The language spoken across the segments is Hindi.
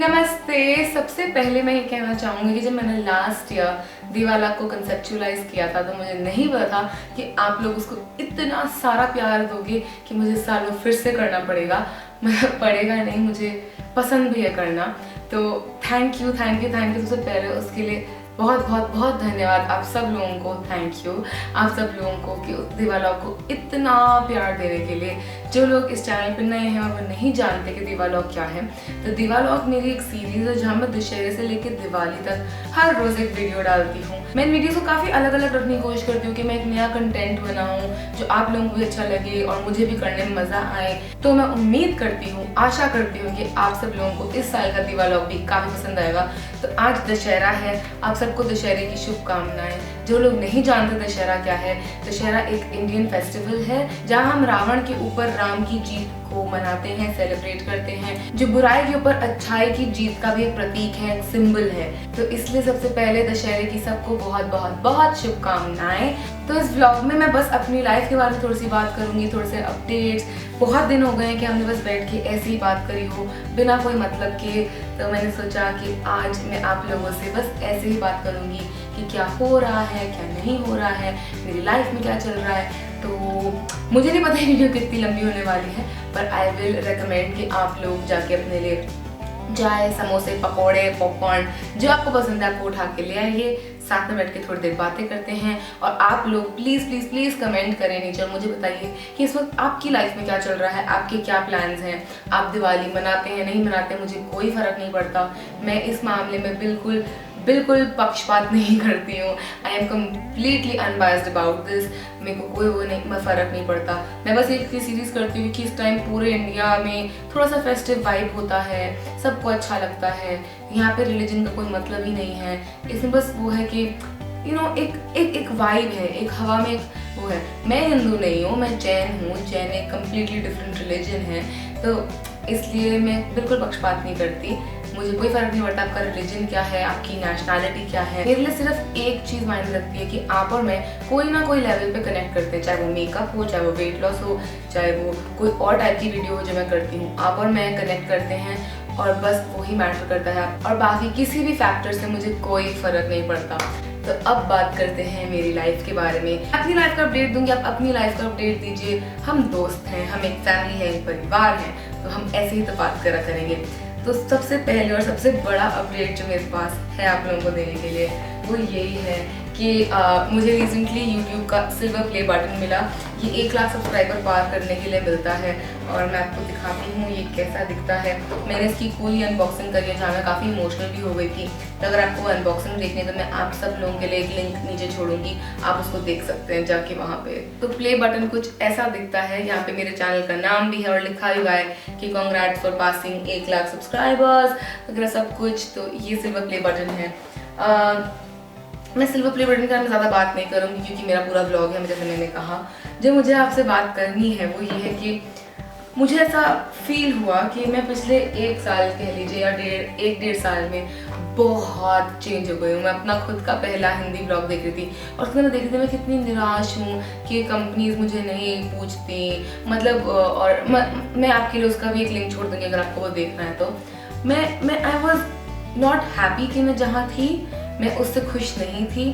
नमस्ते। सबसे पहले मैं ये कहना चाहूँगी कि जब मैंने लास्ट ईयर दिवाला को कंसेप्चुलाइज किया था तो मुझे नहीं पता था कि आप लोग उसको इतना सारा प्यार दोगे कि मुझे इस साल वो फिर से करना पड़ेगा। पड़ेगा नहीं, मुझे पसंद भी है करना। तो थैंक यू सबसे पहले उसके लिए बहुत बहुत बहुत धन्यवाद आप सब लोगों को। थैंक यू आप सब लोगों को कि दिवाला को इतना प्यार देने के लिए। जो लोग इस चैनल पर नए हैं और वो नहीं जानते कि दिवालॉग क्या है, तो दिवालॉग मेरी एक सीरीज़ है जहाँ मैं दशहरे से लेकर दिवाली तक हर रोज़ एक वीडियो डालती हूँ। मैं इन वीडियोज़ को काफ़ी अलग अलग रखने की कोशिश करती हूँ कि मैं एक नया कंटेंट बनाऊँ जो आप लोगों को भी अच्छा लगे और मुझे भी करने में मज़ा आए। तो मैं उम्मीद करती हूँ, आशा करती हूँ कि आप सब लोगों को इस साल का दिवालॉग भी काफ़ी पसंद आएगा। तो आज दशहरा है, आप सबको दशहरे की शुभकामनाएं। जो लोग नहीं जानते दशहरा क्या है, दशहरा एक इंडियन फेस्टिवल है जहां हम रावण के ऊपर राम की जीत को मनाते हैं, सेलिब्रेट करते हैं, जो बुराई के ऊपर अच्छाई की जीत का भी एक प्रतीक है, एक सिंबल है। तो इसलिए सबसे पहले दशहरे की सबको बहुत बहुत बहुत शुभकामनाएं। तो इस व्लॉग में मैं बस अपनी लाइफ के बारे में थोड़ी सी बात करूंगी, थोड़े से अपडेट्स। बहुत दिन हो गए हैं कि हमने बस बैठ के ऐसे ही बात करी हो बिना कोई मतलब के। तो मैंने सोचा कि आज मैं आप लोगों से बस ऐसे ही बात करूंगी कि क्या हो रहा है, क्या नहीं हो रहा है, मेरी लाइफ में क्या चल रहा है। तो मुझे नहीं पता वीडियो कितनी लंबी होने वाली है, पर आई विल रिकमेंड कि आप लोग जाके अपने लिए चाय, समोसे, पकोड़े, पॉपकॉर्न जो आपको पसंद है आपको उठा के ले आइए। साथ में बैठ के थोड़ी देर बातें करते हैं और आप लोग प्लीज़ प्लीज़ प्लीज़ कमेंट करें नीचे और मुझे बताइए कि इस वक्त आपकी लाइफ में क्या चल रहा है, आपके क्या प्लान्स हैं। आप दिवाली मनाते हैं, नहीं मनाते, मुझे कोई फ़र्क नहीं पड़ता। मैं इस मामले में बिल्कुल पक्षपात नहीं करती हूँ। I am completely unbiased about this. मेरे को कोई वो नहीं फ़र्क नहीं पड़ता। मैं बस एक सीरीज़ करती हूँ कि इस टाइम पूरे इंडिया में थोड़ा सा फेस्टिव वाइब होता है, सबको अच्छा लगता है। यहाँ पे रिलीजन का कोई मतलब ही नहीं है, इसमें बस वो है कि एक वाइब है, एक हवा में एक वो है। मैं हिंदू नहीं हूँ, मैं जैन हूँ। जैन एक कम्प्लीटली डिफरेंट रिलीजन है, तो इसलिए मैं बिल्कुल पक्षपात नहीं करती। मुझे कोई फर्क नहीं पड़ता आपका रिलीजन क्या है, आपकी नेशनैलिटी क्या है। मेरे लिए सिर्फ एक चीज़ मायने रखती है कि आप और मैं कोई ना कोई लेवल पे कनेक्ट करते हैं, चाहे वो मेकअप हो, चाहे वो वेट लॉस हो, चाहे वो कोई और टाइप की वीडियो हो जो मैं करती हूँ। आप और मैं कनेक्ट करते हैं और बस वही मैटर करता है, और बाकी किसी भी फैक्टर से मुझे कोई फर्क नहीं पड़ता। तो अब बात करते हैं मेरी लाइफ के बारे में। अपनी लाइफ का अपडेट दूंगी, आप अपनी लाइफ का अपडेट दीजिए। हम दोस्त हैं, हम एक फैमिली है, एक परिवार है, तो हम ऐसे ही तो बात करा करेंगे। तो सबसे पहले और सबसे बड़ा अपडेट जो मेरे पास है आप लोगों को देने के लिए वो यही है कि मुझे रिसेंटली YouTube का सिल्वर प्ले बटन मिला। ये 1 लाख सब्सक्राइबर पार करने के लिए मिलता है और मैं आपको दिखाती हूँ ये कैसा दिखता है। मैंने इसकी पूरी अनबॉक्सिंग करी है जहाँ मैं काफ़ी इमोशनल भी हो गई थी। तो अगर आपको अनबॉक्सिंग देखनी है तो मैं आप सब लोगों के लिए एक लिंक नीचे छोड़ूंगी, आप उसको देख सकते हैं जाके वहाँ पे। तो प्ले बटन कुछ ऐसा दिखता है। यहाँ पे मेरे चैनल का नाम भी है और लिखा हुआ है कि congrats for passing 1 lakh subscribers वगैरह सब कुछ। तो ये सिल्वर प्ले बटन है। मैं सिल्वर प्ले बटन का ज़्यादा बात नहीं करूँगी क्योंकि मेरा पूरा ब्लॉग है। जैसे मैंने कहा, जो मुझे आपसे बात करनी है वो ये है कि मुझे ऐसा फील हुआ कि मैं पिछले 1 साल कह लीजिए या 1.5 साल में बहुत चेंज हो गई हूँ। मैं अपना खुद का पहला हिंदी ब्लॉग देख रही थी और उसमें मैं देख रही थी मैं कितनी निराश हूँ कि कंपनीज मुझे नहीं पूछती। मतलब और मैं आपके लिए उसका भी एक लिंक छोड़ दूँगी अगर आपको वो देखना है। तो मैं आई वॉज नॉट हैप्पी कि मैं जहाँ थी मैं उससे खुश नहीं थी।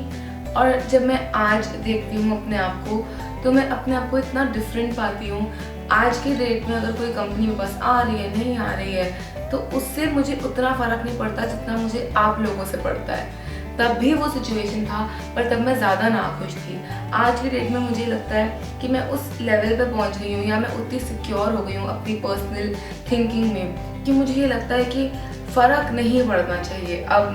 और जब मैं आज देखती हूँ अपने आप को तो मैं अपने आप को इतना डिफरेंट पाती हूँ। आज के डेट में अगर कोई कंपनी मेरे पास आ रही है, नहीं आ रही है, तो उससे मुझे उतना फ़र्क नहीं पड़ता जितना मुझे आप लोगों से पड़ता है। तब भी वो सिचुएशन था, पर तब मैं ज़्यादा नाखुश थी। आज की डेट में मुझे लगता है कि मैं उस लेवल पे पहुंच गई हूँ या मैं उतनी सिक्योर हो गई हूँ अपनी पर्सनल थिंकिंग में कि मुझे ये लगता है कि फ़र्क नहीं पड़ना चाहिए। अब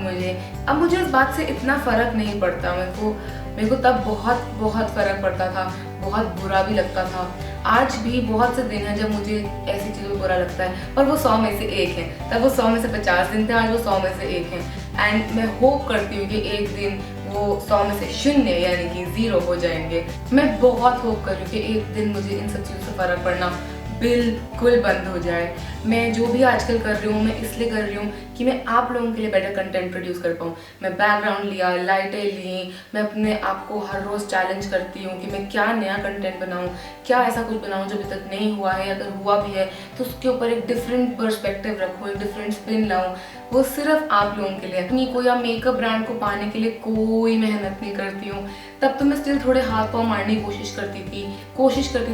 मुझे उस बात से इतना फ़र्क नहीं पड़ता। मेरे को तब बहुत फ़र्क पड़ता था, बहुत बुरा भी लगता था। आज भी बहुत से दिन हैं जब मुझे ऐसी चीज़ों में बुरा लगता है, पर वो 100 में से 1 है। तब वो 100 में से 50 दिन थे, आज वो 100 में से 1 है। एंड मैं होप करती हूँ कि एक दिन वो 100 में से 0 यानी कि 0 हो जाएंगे। मैं बहुत होप कर रही हूँ कि एक दिन मुझे इन सब चीज़ों से फ़र्क पड़ना बिल्कुल बंद हो जाए। मैं जो भी आजकल कर रही हूँ मैं इसलिए कर रही हूँ कि मैं आप लोगों के लिए बेटर कंटेंट प्रोड्यूस कर पाऊँ। मैं बैकग्राउंड लिया, लाइटें ली, मैं अपने आप को हर रोज़ चैलेंज करती हूँ कि मैं क्या नया कंटेंट बनाऊँ, क्या ऐसा कुछ बनाऊँ जो अभी तक नहीं हुआ है, अगर हुआ भी है तो उसके ऊपर एक डिफरेंट पर्सपेक्टिव रखूँ, एक डिफरेंट स्पिन लाऊँ। वो सिर्फ आप लोगों के लिए। अपनी कोई मेकअप ब्रांड को पाने के लिए कोई मेहनत नहीं करती हूँ। तब तो मैं स्टिल थोड़े हाथ पाँव मारने की कोशिश करती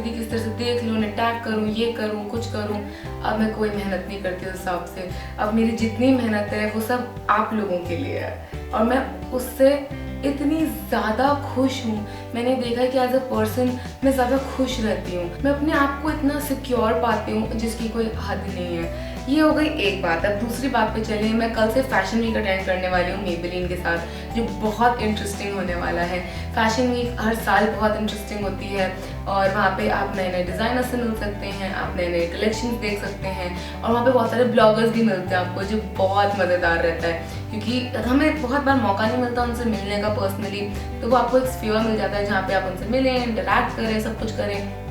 थी किस तरह से देख लो, अटैक करूँ, ये करूँ, कुछ करूँ। अब मैं कोई मेहनत नहीं करती उस हिसाब से। अब मेरी जितनी मेहनत है वो सब आप लोगों के लिए है और मैं उससे इतनी ज़्यादा खुश हूँ। मैंने देखा है कि एज अ पर्सन मैं ज़्यादा खुश रहती हूँ, मैं अपने आप को इतना सिक्योर पाती हूँ जिसकी कोई हद नहीं है। ये हो गई एक बात। अब दूसरी बात पे चले, मैं कल से फैशन वीक अटेंड करने वाली हूँ मेबेलिन के साथ, जो बहुत इंटरेस्टिंग होने वाला है। फैशन वीक हर साल बहुत इंटरेस्टिंग होती है और वहाँ पे आप नए नए डिज़ाइनर से मिल सकते हैं, आप नए नए कलेक्शंस देख सकते हैं और वहाँ पे बहुत सारे ब्लॉगर्स भी मिलते हैं आपको, जो बहुत मज़ेदार रहता है क्योंकि हमें बहुत बार मौका नहीं मिलता उनसे मिलने का पर्सनली। तो वो आपको एक स्फीयर मिल जाता है जहाँ पे आप उनसे मिलें, इंटरैक्ट करें, सब कुछ करें।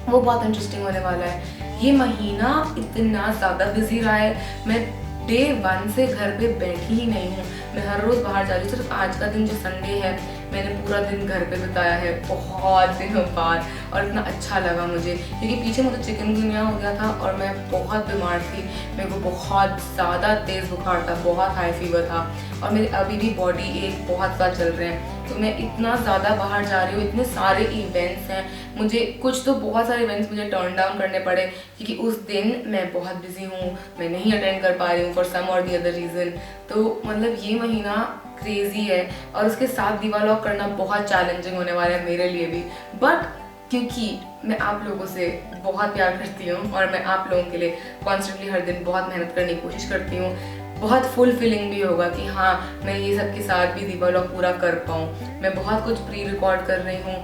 वो बहुत इंटरेस्टिंग होने वाला है। ये महीना इतना ज़्यादा बिजी रहा है, मैं डे 1 से घर पे बैठी ही नहीं हूँ। मैं हर रोज़ बाहर जा रही हूँ। सिर्फ आज का दिन जो संडे है मैंने पूरा दिन घर पे बिताया है बहुत दिनों बाद और इतना अच्छा लगा मुझे, क्योंकि पीछे मुझे चिकनगुनिया हो गया था और मैं बहुत बीमार थी। मेरे को बहुत ज़्यादा तेज़ बुखार था, बहुत हाई फीवर था और मेरे अभी भी बॉडी एक बहुत ज़्यादा चल रहे हैं। तो मैं इतना ज़्यादा बाहर जा रही हूँ, इतने सारे इवेंट्स हैं, मुझे कुछ तो बहुत सारे इवेंट्स मुझे टर्न डाउन करने पड़े क्योंकि उस दिन मैं बहुत बिजी हूँ, मैं नहीं अटेंड कर पा रही हूँ फॉर सम और दी अदर रीज़न। तो मतलब ये महीना क्रेजी है और उसके साथ दीवा लॉक करना बहुत चैलेंजिंग होने वाला है मेरे लिए भी। बट क्योंकि मैं आप लोगों से बहुत प्यार करती हूँ और मैं आप लोगों के लिए कॉन्स्टेंटली हर दिन बहुत मेहनत करने की कोशिश करती हूँ, बहुत फुलफिलिंग भी होगा कि हाँ मैं ये सब के साथ भी दीवा लॉक पूरा कर पाऊँ। मैं बहुत कुछ प्री रिकॉर्ड कर रही हूँ,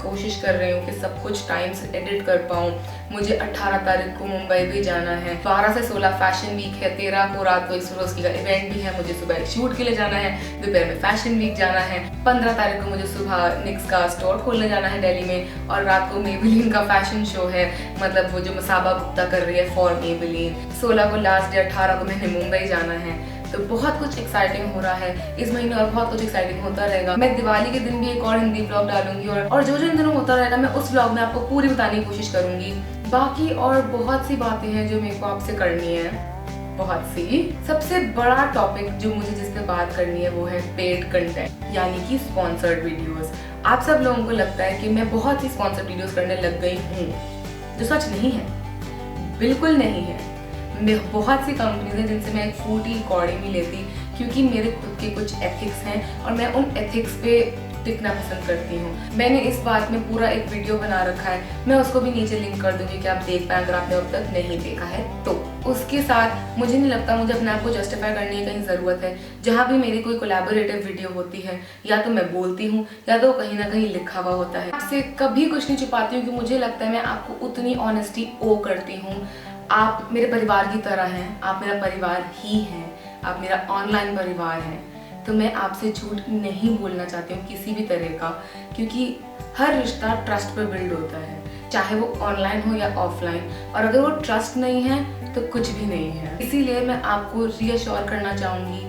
कोशिश कर रही हूँ कि सब कुछ टाइम से एडिट कर पाऊँ। मुझे 18 तारीख को मुंबई भी जाना है, 12 से 16 फैशन वीक है, 13 को रात को एक सुरोस्की का इवेंट भी है, मुझे सुबह शूट के लिए जाना है, दोपहर में फैशन वीक जाना है, 15 तारीख को मुझे सुबह निक्स का स्टोर खोलने जाना है दिल्ली में और रात को मेबेलिन का फैशन शो है, मतलब वो जो मसाबा गुप्ता कर रही है फॉर मेबेलिन। 16 को लास्ट डे, 18 को मैंने मुंबई जाना है। तो बहुत कुछ एक्साइटिंग हो रहा है इस महीने और बहुत कुछ एक्साइटिंग होता रहेगा। मैं दिवाली के दिन भी एक और हिंदी ब्लॉग डालूंगी और जो इन दिनों होता रहेगा मैं उस ब्लॉग में आपको पूरी बताने की कोशिश करूंगी। बाकी और बहुत सी बातें हैं जो मेरे को आपसे करनी है, बहुत सी। सबसे बड़ा टॉपिक जो मुझे जिस पे बात करनी है वो है पेड कंटेंट, यानी कि स्पॉन्सर्ड वीडियोस। आप सब लोगों को लगता है कि मैं बहुत सी स्पॉन्सर्ड वीडियोस करने लग गई हूँ, जो सच नहीं है, बिल्कुल नहीं है। बहुत सी कंपनीज हैं जिनसे मैं एक फूटी कौड़ी नहीं लेती क्योंकि मेरे खुद के कुछ एथिक्स हैं और मैं उन एथिक्स पे टिकना पसंद करती हूँ। मैंने इस बात में पूरा एक वीडियो बना रखा है, मैं उसको भी नीचे लिंक कर दूंगी कि आप देख पाएं अगर आपने अब तक नहीं देखा है तो। उसके साथ मुझे नहीं लगता मुझे अपने आप को जस्टिफाई करने की कहीं ज़रूरत है। जहाँ भी मेरी कोई कोलैबोरेटिव वीडियो होती है या तो मैं बोलती हूँ या तो कहीं ना कहीं लिखा हुआ होता है। आपसे कभी कुछ नहीं छुपाती हूँ क्योंकि मुझे लगता है मैं आपको उतनी ऑनेस्टी ओ करती हूँ। आप मेरे परिवार की तरह हैं, आप मेरा परिवार ही हैं, आप मेरा ऑनलाइन परिवार हैं। तो मैं आपसे झूठ नहीं बोलना चाहती हूँ किसी भी तरह का, क्योंकि हर रिश्ता ट्रस्ट पर बिल्ड होता है, चाहे वो ऑनलाइन हो या ऑफलाइन। और अगर वो ट्रस्ट नहीं है तो कुछ भी नहीं है। इसीलिए मैं आपको रीअश्योर करना चाहूँगी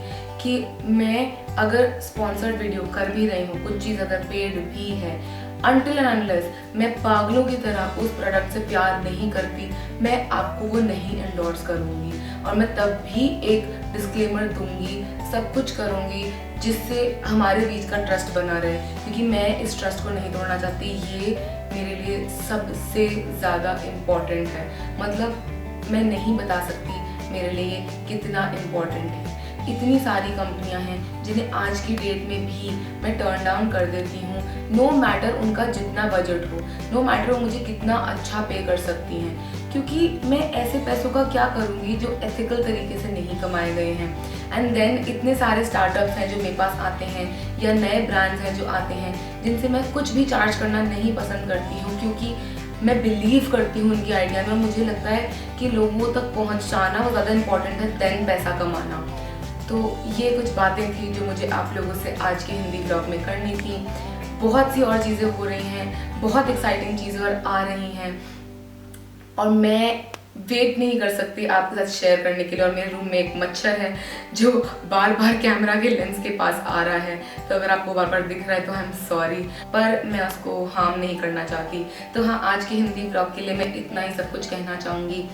कि मैं अगर स्पॉन्सर्ड वीडियो कर भी रही हूँ, कुछ चीज़ अगर पेड भी है, अनटिल एंड अनलेस मैं पागलों की तरह उस प्रोडक्ट से प्यार नहीं करती, मैं आपको वो नहीं एंडोर्स करूँगी। और मैं तब भी एक डिस्क्लेमर दूंगी, सब कुछ करूँगी जिससे हमारे बीच का ट्रस्ट बना रहे, क्योंकि मैं इस ट्रस्ट को नहीं तोड़ना चाहती। ये मेरे लिए सबसे ज़्यादा इम्पॉर्टेंट है, मतलब मैं नहीं बता सकती मेरे लिए कितना इम्पॉर्टेंट है। इतनी सारी कंपनियां हैं जिन्हें आज की डेट में भी मैं टर्न डाउन कर देती हूँ, नो मैटर उनका जितना बजट हो, नो मैटर वो मुझे कितना अच्छा पे कर सकती हैं, क्योंकि मैं ऐसे पैसों का क्या करूँगी जो एथिकल तरीके से नहीं कमाए गए हैं। एंड देन इतने सारे स्टार्टअप्स हैं जो मेरे पास आते हैं या नए ब्रांड्स हैं जो आते हैं जिनसे मैं कुछ भी चार्ज करना नहीं पसंद करती हूँ, क्योंकि मैं बिलीव करती हूँ उनकी आइडिया में। मुझे लगता है कि लोगों तक पहुँचाना वो ज़्यादा इंपॉर्टेंट है देन पैसा कमाना। तो ये कुछ बातें थी जो मुझे आप लोगों से आज के हिंदी ब्लॉग में करनी थी। बहुत सी और चीज़ें हो रही हैं, बहुत एक्साइटिंग चीज़ें और आ रही हैं और मैं वेट नहीं कर सकती आपके साथ शेयर करने के लिए। और मेरे रूम में एक मच्छर है जो बार बार कैमरा के लेंस के पास आ रहा है, तो अगर आपको बार बार दिख रहा है तो आई एम सॉरी, पर मैं उसको हार्म नहीं करना चाहती। तो हाँ, आज के हिंदी ब्लॉग के लिए मैं इतना ही सब कुछ कहना चाहूँगी।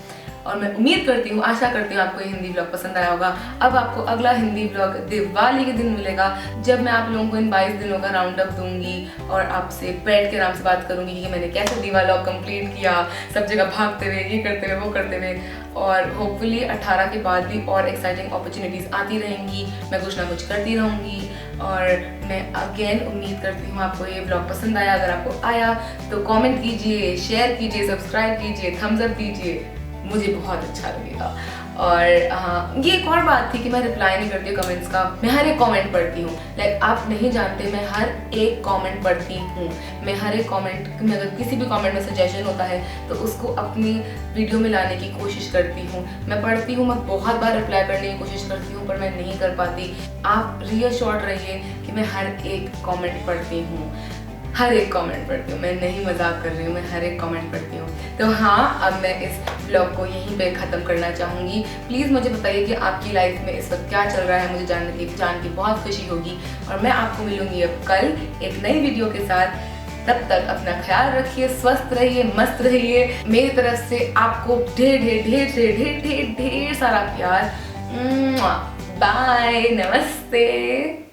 और मैं उम्मीद करती हूँ, आशा करती हूँ आपको ये हिंदी ब्लॉग पसंद आया होगा। अब आपको अगला हिंदी ब्लॉग दिवाली के दिन मिलेगा, जब मैं आप लोगों को इन 22 दिनों का राउंड अप दूंगी और आपसे बैठ के आराम से बात करूंगी कि मैंने कैसे दिवाली ब्लॉग कंप्लीट किया, सब जगह भागते हुए, ये करते हुए, वो करते हुए। और होपफुली 18 के बाद भी और एक्साइटिंग अपॉर्चुनिटीज़ आती रहेंगी, मैं कुछ ना कुछ करती रहूँगी। और मैं अगेन उम्मीद करती हूँ आपको ये ब्लॉग पसंद आया। अगर आपको आया तो कमेंट कीजिए, शेयर कीजिए, सब्सक्राइब कीजिए, थम्स अप दीजिए, मुझे बहुत अच्छा लगेगा। और हाँ, ये एक और बात थी कि मैं रिप्लाई नहीं करती हूँ कमेंट्स का, मैं हर एक कमेंट पढ़ती हूँ। लाइक आप नहीं जानते, मैं हर एक कमेंट पढ़ती हूँ। मैं हर एक कमेंट में, अगर किसी भी कमेंट में सजेशन होता है तो उसको अपनी वीडियो में लाने की कोशिश करती हूँ। मैं पढ़ती हूँ, मैं बहुत बार रिप्लाई करने की कोशिश करती हूँ, पर मैं नहीं कर पाती। आप रियश्योर्ड रहिए कि मैं हर एक कमेंट पढ़ती हूँ, हर एक कमेंट पढ़ती हूँ। मैं नहीं मजाक कर रही हूँ, मैं हर एक कमेंट पढ़ती हूँ। तो हाँ, अब मैं इस ब्लॉग को यहीं पे ख़त्म करना चाहूँगी। प्लीज़ मुझे बताइए कि आपकी लाइफ में इस वक्त क्या चल रहा है, मुझे जान के बहुत खुशी होगी। और मैं आपको मिलूँगी अब कल एक नई वीडियो के साथ। तब तक अपना ख्याल रखिए, स्वस्थ रहिए, मस्त रहिए। मेरी तरफ से आपको ढेर ढेर ढेर ढेर ढेर ढेर ढेर सारा प्यार। बाय, नमस्ते।